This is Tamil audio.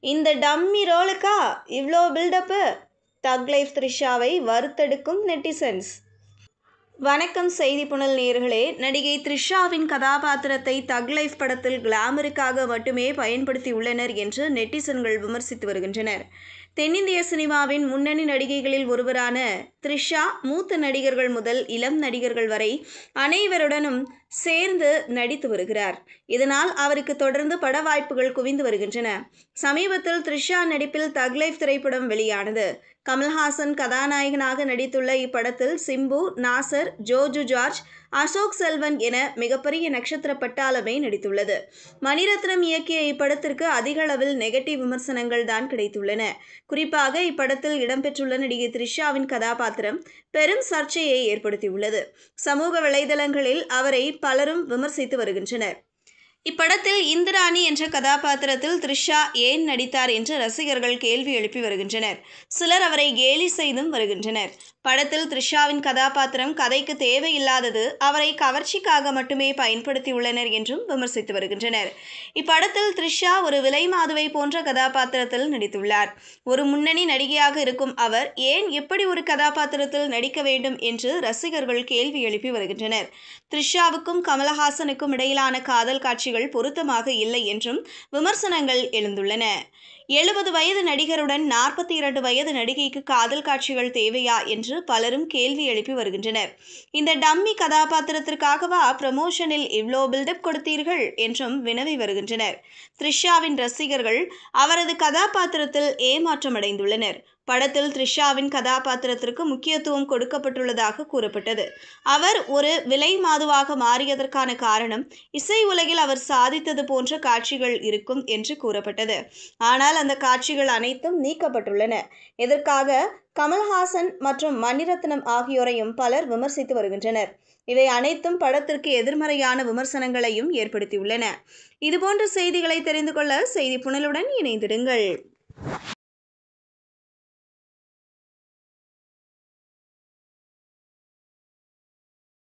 இந்த டம்மி ரோலுக்கா இவ்ளோ பில்டப்பு? தக் லைஃப் த்ரிஷாவை வறுத்தெடுக்கும் நெட்டிசன்ஸ். வணக்கம் செய்தி புனல் நேயர்களே. நடிகை த்ரிஷாவின் கதாபாத்திரத்தை தக் லைஃப் படத்தில் கிளாமருக்காக மட்டுமே பயன்படுத்தியுள்ளனர் என்று நெட்டிசன்கள் விமர்சித்து வருகின்றனர். தென்னிந்திய சினிமாவின் முன்னணி நடிகைகளில் ஒருவரான த்ரிஷா மூத்த நடிகர்கள் முதல் இளம் நடிகர்கள் வரை அனைவருடனும் சேர்ந்து நடித்து வருகிறார். இதனால் அவருக்கு தொடர்ந்து பட வாய்ப்புகள் குவிந்து வருகின்றன. சமீபத்தில் த்ரிஷா நடிப்பில் தக் லைஃப் திரைப்படம் வெளியானது. கமல்ஹாசன் கதாநாயகனாக நடித்துள்ள இப்படத்தில் சிம்பு, நாசர், ஜோஜு ஜார்ஜ், அசோக் செல்வன் என மிகப்பெரிய நட்சத்திர பட்டாளமே நடித்துள்ளது. மணிரத்னம் இயக்கிய இப்படத்திற்கு அதிக அளவில் நெகட்டிவ் விமர்சனங்கள் தான் கிடைத்துள்ளன. குறிப்பாக இப்படத்தில் இடம்பெற்றுள்ள நடிகை த்ரிஷாவின் கதாபாத்திரம் பெரும் சர்ச்சையை ஏற்படுத்தியுள்ளது. சமூக வலைதளங்களில் அவரை பலரும் விமர்சித்து வருகின்றனர். இப்படத்தில் இந்திராணி என்ற கதாபாத்திரத்தில் த்ரிஷா ஏன் நடித்தார் என்று ரசிகர்கள் கேள்வி எழுப்பி வருகின்றனர். சிலர் அவரை கேலி செய்தும் வருகின்றனர். படத்தில் த்ரிஷாவின் கதாபாத்திரம் கதைக்கு தேவையில்லாதது, அவரை கவர்ச்சிக்காக மட்டுமே பயன்படுத்தியுள்ளனர் என்றும் விமர்சித்து வருகின்றனர். இப்படத்தில் த்ரிஷா ஒரு விலை மாதுவை போன்ற கதாபாத்திரத்தில் நடித்துள்ளார். ஒரு முன்னணி நடிகையாக இருக்கும் அவர் ஏன் இப்படி ஒரு கதாபாத்திரத்தில் நடிக்க வேண்டும் என்று ரசிகர்கள் கேள்வி எழுப்பி வருகின்றனர். த்ரிஷாவுக்கும் கமல்ஹாசனுக்கும் இடையிலான காதல் காட்சிகள் பொருத்தமாக இல்லை என்றும் விமர்சனங்கள் எழுந்துள்ளன. 70 வயது நடிகருடன் 42 வயது நடிகைக்கு காதல் காட்சிகள் தேவையா என்று பலரும் கேள்வி எழுப்பி வருகின்றனர். இந்த டம்மி கதாபாத்திரத்திற்காகவா ப்ரமோஷனில் இவ்ளோ பில்டப் கொடுத்தீர்கள் என்றும் வினவி வருகின்றனர். த்ரிஷாவின் ரசிகர்கள் அவரது கதாபாத்திரத்தில் ஏமாற்றமடைந்துள்ளனர். படத்தில் த்ரிஷாவின் கதாபாத்திரத்திற்கு முக்கியத்துவம் கொடுக்கப்பட்டுள்ளதாக கூறப்பட்டது. அவர் ஒரு விலை மாதுவாக மாறியதற்கான காரணம் இசை உலகில் அவர் சாதித்தது போன்ற காட்சிகள் இருக்கும் என்று கூறப்பட்டது. ஆனால் அந்த காட்சிகள் அனைத்தும் நீக்கப்பட்டுள்ளன. இதற்காக கமல்ஹாசன் மற்றும் மணிரத்னம் ஆகியோரையும் பலர் விமர்சித்து வருகின்றனர். இவை அனைத்தும் படத்திற்கு எதிர்மறையான விமர்சனங்களையும் ஏற்படுத்தியுள்ளன. இதுபோன்ற செய்திகளை தெரிந்து கொள்ள செய்தி புனலுடன் இணைந்திடுங்கள்.